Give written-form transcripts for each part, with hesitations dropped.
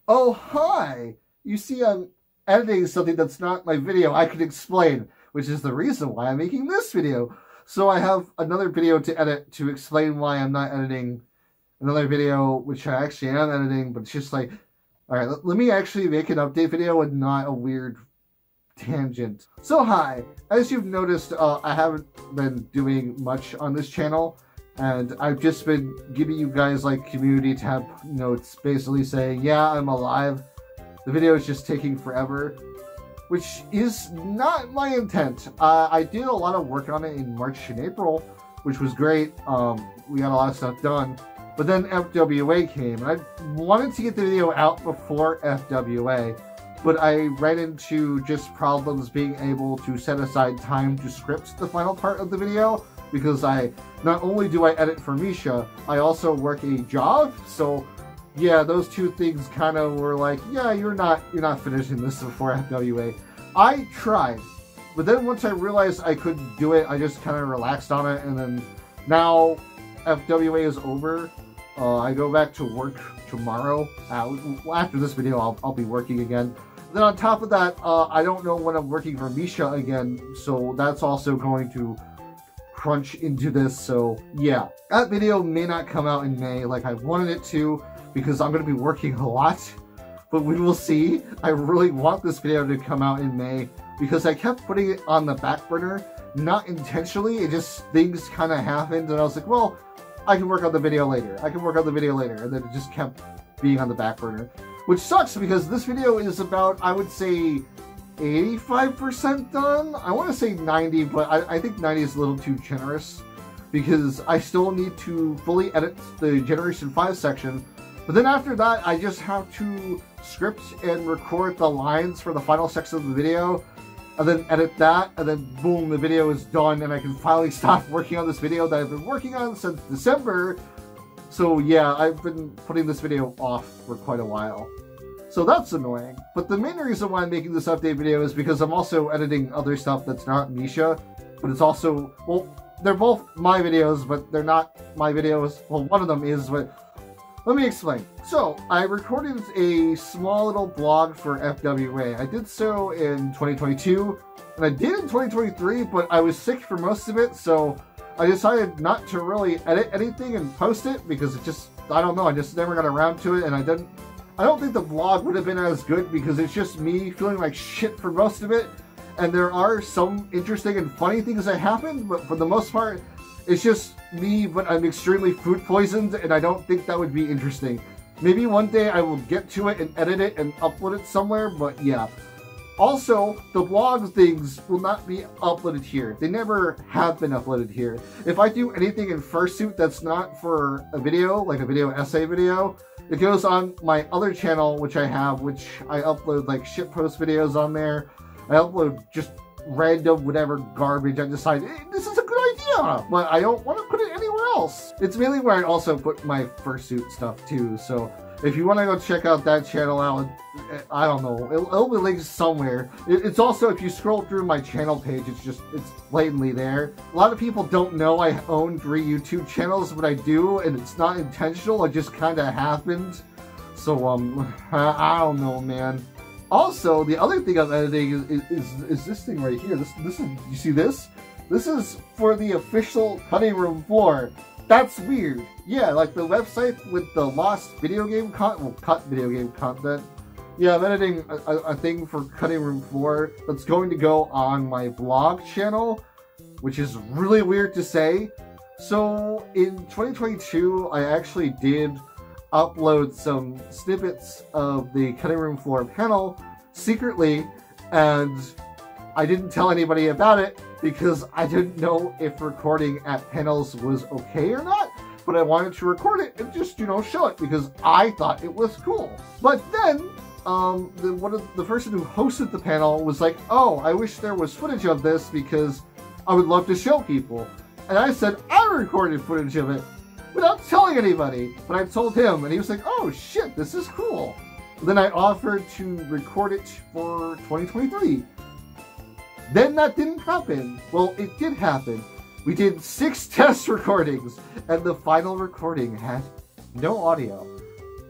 Oh, hi! You see, I'm editing something that's not my video. I could explain, which is the reason why I'm making this video. So I have another video to edit to explain why I'm not editing another video, which I actually am editing, but it's just like, alright, let me actually make an update video and not a weird tangent. So hi, as you've noticed, I haven't been doing much on this channel, and I've just been giving you guys like community tab notes basically saying, yeah, I'm alive. The video is just taking forever, which is not my intent. I did a lot of work on it in March and April, which was great. We got a lot of stuff done. But then FWA came, and I wanted to get the video out before FWA, but I ran into just problems being able to set aside time to script the final part of the video, because not only do I edit for Misha, I also work a job, so yeah, those two things kind of were like, yeah, you're not finishing this before FWA. I tried, but then once I realized I couldn't do it, I just kind of relaxed on it, and then now FWA is over. I go back to work tomorrow. After this video, I'll be working again. Then on top of that, I don't know when I'm working for Misha again, so that's also going to crunch into this, so yeah. That video may not come out in May like I wanted it to, because I'm going to be working a lot, but we will see. I really want this video to come out in May, because I kept putting it on the back burner, not intentionally, it just, things kind of happened, and I was like, well, I can work on the video later, and then it just kept being on the back burner. Which sucks, because this video is about, I would say, 85% done? I want to say 90, but I think 90 is a little too generous, because I still need to fully edit the Generation 5 section, but then after that, I just have to script and record the lines for the final section of the video, and then edit that, and then boom, the video is done, and I can finally stop working on this video that I've been working on since December. So yeah, I've been putting this video off for quite a while. So that's annoying. But the main reason why I'm making this update video is because I'm also editing other stuff that's not Misha, but it's also, well, they're both my videos, but they're not my videos. Well, one of them is, but let me explain. So, I recorded a small little blog for FWA. I did so in 2022, and I did in 2023, but I was sick for most of it, so I decided not to really edit anything and post it, because it just, I don't know, I just never got around to it, and I don't think the vlog would have been as good, because it's just me feeling like shit for most of it, and there are some interesting and funny things that happened, but for the most part, it's just me, but I'm extremely food poisoned, and I don't think that would be interesting. Maybe one day I will get to it and edit it and upload it somewhere, but yeah. Also, the blog things will not be uploaded here. They never have been uploaded here. If I do anything in Fursuit that's not for a video, like a video essay video, it goes on my other channel, which I have, which I upload like shitpost videos on there. I upload just random whatever garbage. I decide, hey, this is a good idea, but I don't want to put it anywhere else. It's mainly where I also put my Fursuit stuff too, so if you want to go check out that channel out, I don't know, it'll be linked somewhere. It's also, if you scroll through my channel page, it's blatantly there. A lot of people don't know I own 3 YouTube channels, but I do, and it's not intentional, it just kind of happened. So, I don't know, man. Also, the other thing I'm editing is this thing right here. This is, you see this? This is for the official Cutting Room Floor. That's weird. Yeah, like the website with the lost video game content, well, cut video game content. Yeah, I'm editing a thing for Cutting Room Floor that's going to go on my blog channel, which is really weird to say. So, in 2022, I actually did upload some snippets of the Cutting Room Floor panel secretly, and I didn't tell anybody about it because I didn't know if recording at panels was okay or not, but I wanted to record it and just, show it because I thought it was cool. But then, the person who hosted the panel was like, oh, I wish there was footage of this because I would love to show people. And I said, I recorded footage of it without telling anybody, but I told him, and he was like, oh shit, this is cool. Then I offered to record it for 2023. Then that didn't happen. Well, it did happen. We did 6 test recordings, and the final recording had no audio.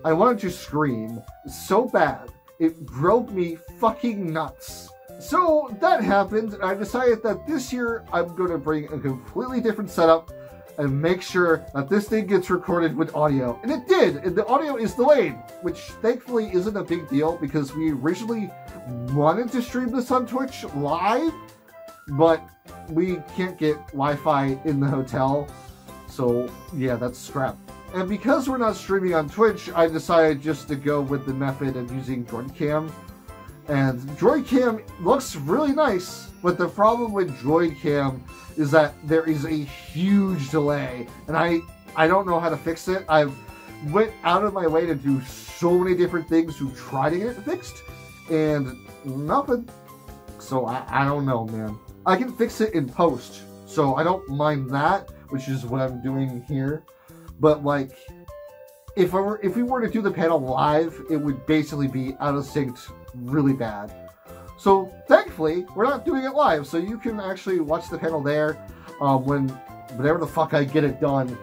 I wanted to scream so bad. It drove me fucking nuts. So that happened, and I decided that this year I'm going to bring a completely different setup and make sure that this thing gets recorded with audio. And it did, and the audio is delayed, which thankfully isn't a big deal because we originally wanted to stream this on Twitch live, but we can't get Wi-Fi in the hotel, so yeah, that's scrap. And because we're not streaming on Twitch, I decided just to go with the method of using DroidCam. And DroidCam looks really nice, but the problem with DroidCam is that there is a huge delay, and I don't know how to fix it. I've went out of my way to do so many different things to try to get it fixed, and nothing. So I don't know, man. I can fix it in post, so I don't mind that, which is what I'm doing here. But like, if we were to do the panel live, it would basically be out of sync really bad. So thankfully, we're not doing it live, so you can actually watch the panel there whenever the fuck I get it done,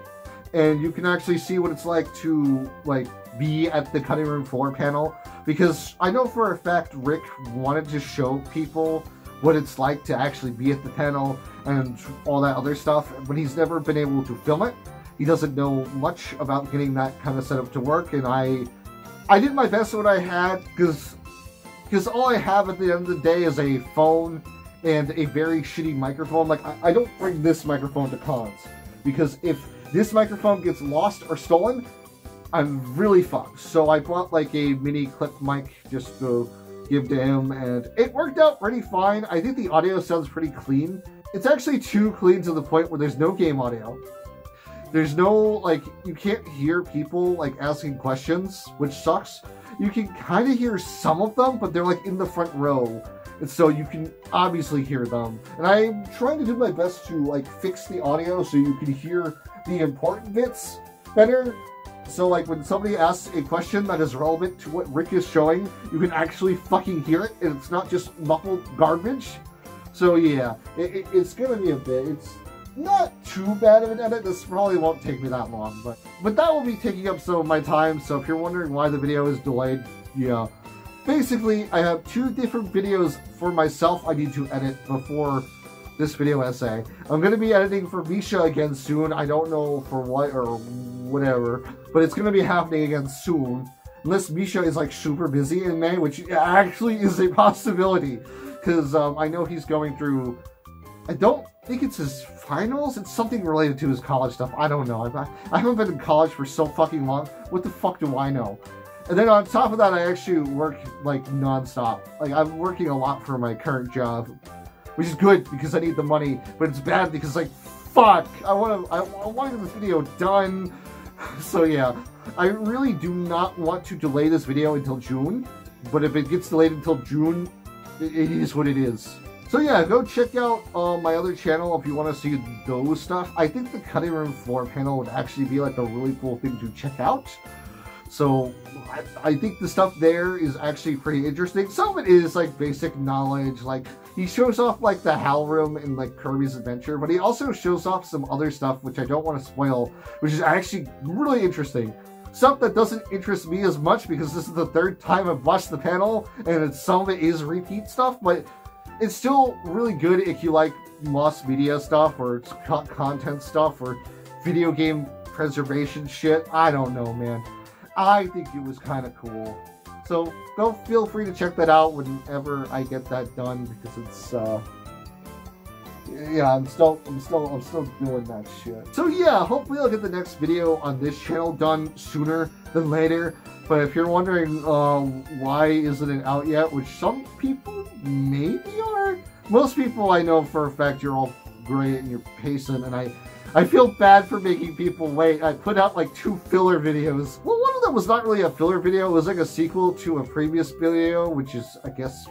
and you can actually see what it's like to like be at the cutting room floor panel, because I know for a fact Rick wanted to show people what it's like to actually be at the panel and all that other stuff, but he's never been able to film it. He doesn't know much about getting that kind of setup to work, and I did my best with what I had, because all I have at the end of the day is a phone and a very shitty microphone. Like, I don't bring this microphone to cons, because if this microphone gets lost or stolen, I'm really fucked. So I bought like a mini clip mic just to give to him, and it worked out pretty fine. I think the audio sounds pretty clean. It's actually too clean to the point where there's no game audio. There's no, like, you can't hear people, like, asking questions, which sucks. You can kind of hear some of them, but they're, like, in the front row. And so you can obviously hear them. And I'm trying to do my best to, like, fix the audio so you can hear the important bits better. So, like, when somebody asks a question that is relevant to what Rick is showing, you can actually fucking hear it, and it's not just muffled garbage. So, yeah, it's gonna be a bit. It's not too bad of an edit. This probably won't take me that long, but that will be taking up some of my time. So if you're wondering why the video is delayed, yeah, basically I have 2 different videos for myself I need to edit before this video essay. I'm going to be editing for Misha again soon. I don't know for what or whatever, but it's going to be happening again soon, unless Misha is like super busy in May, which actually is a possibility, because I know he's going through, I don't think it's his finals. It's something related to his college stuff. I don't know. I haven't been in college for so fucking long. What the fuck do I know? And then on top of that, I actually work like non-stop. Like, I'm working a lot for my current job, which is good because I need the money, but it's bad because, like, fuck, I want to get this video done. So yeah, I really do not want to delay this video until June, but if it gets delayed until June, it is what it is. So yeah, go check out my other channel if you want to see those stuff. I think the cutting room floor panel would actually be like a really cool thing to check out. So I think the stuff there is actually pretty interesting. Some of it is like basic knowledge, like he shows off like the HAL room in like Kirby's Adventure, but he also shows off some other stuff which I don't want to spoil, which is actually really interesting. Stuff that doesn't interest me as much because this is the 3rd time I've watched the panel, and some of it is repeat stuff, but it's still really good if you like lost media stuff or content stuff or video game preservation shit. I don't know, man. I think it was kind of cool. So go feel free to check that out whenever I get that done, because it's yeah, I'm still doing that shit. So yeah, hopefully I'll get the next video on this channel done sooner than later. But if you're wondering why isn't it out yet, which some people maybe are, most people I know for a fact you're all great and you're patient, and I feel bad for making people wait. I put out like 2 filler videos. Well, one of them was not really a filler video. It was like a sequel to a previous video, which is, I guess,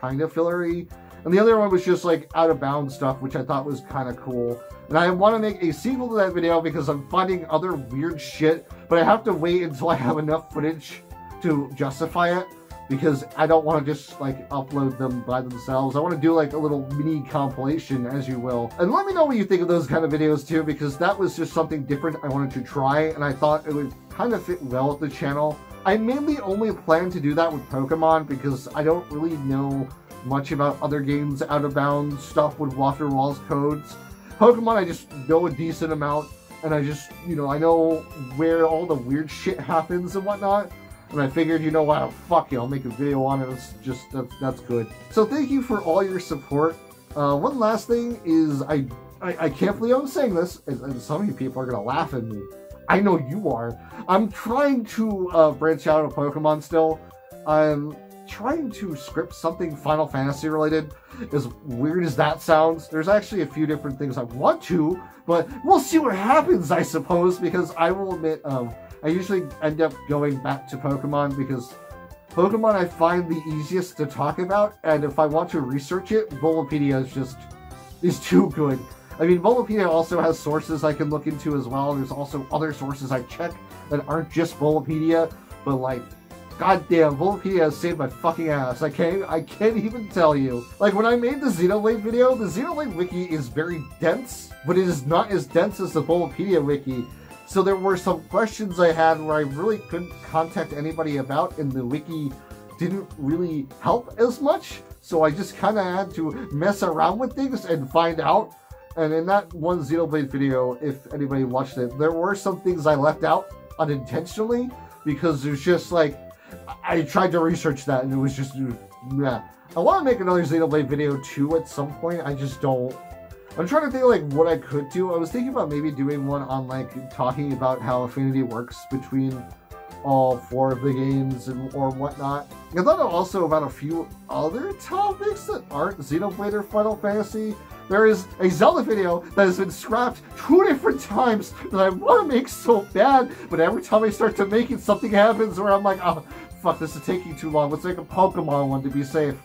kind of fillery. And the other one was just like out of bounds stuff, which I thought was kind of cool. And I want to make a sequel to that video because I'm finding other weird shit, but I have to wait until I have enough footage to justify it, because I don't want to just like upload them by themselves. I want to do like a little mini compilation, as you will. And let me know what you think of those kind of videos too, because that was just something different I wanted to try, and I thought it would kind of fit well with the channel. I mainly only plan to do that with Pokemon because I don't really know much about other games out of bounds stuff with Water Walls codes. Pokemon, I just know a decent amount, and I just, you know, I know where all the weird shit happens and whatnot. And I figured, you know what, fuck it, I'll make a video on it. It's just, that's good. So thank you for all your support. One last thing is, I can't believe I'm saying this, and some of you people are gonna laugh at me. I know you are. I'm trying to branch out of Pokemon still. I'm trying to script something Final Fantasy related. As weird as that sounds, there's actually a few different things I want to, but we'll see what happens, I suppose, because I will admit, I usually end up going back to Pokemon because Pokemon I find the easiest to talk about, and if I want to research it, Bulbapedia is too good. I mean, Bulbapedia also has sources I can look into as well. There's also other sources I check that aren't just Bulbapedia, but like, goddamn, Bulbapedia has saved my fucking ass. I can't even tell you. Like, when I made the Xenoblade video, the Xenoblade wiki is very dense, but it is not as dense as the Bulbapedia wiki. So there were some questions I had where I really couldn't contact anybody about, and the wiki didn't really help as much. So I just kind of had to mess around with things and find out. And in that one Xenoblade video, if anybody watched it, there were some things I left out unintentionally because there's just like, I tried to research that and it was just, yeah. I want to make another Xenoblade video too at some point, I just don't. I'm trying to think like what I could do. I was thinking about maybe doing one on like talking about how Affinity works between all 4 of the games and or whatnot. I thought also about a few other topics that aren't Xenoblade or Final Fantasy. There is a Zelda video that has been scrapped 2 different times that I want to make so bad, but every time I start to make it, something happens where I'm like, oh, fuck, this is taking too long. Let's make a Pokemon one to be safe.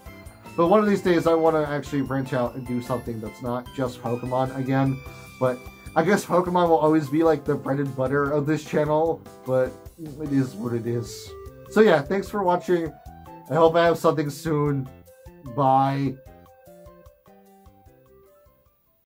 But one of these days, I want to actually branch out and do something that's not just Pokemon again. But I guess Pokemon will always be like the bread and butter of this channel, but it is what it is. So yeah, thanks for watching. I hope I have something soon. Bye.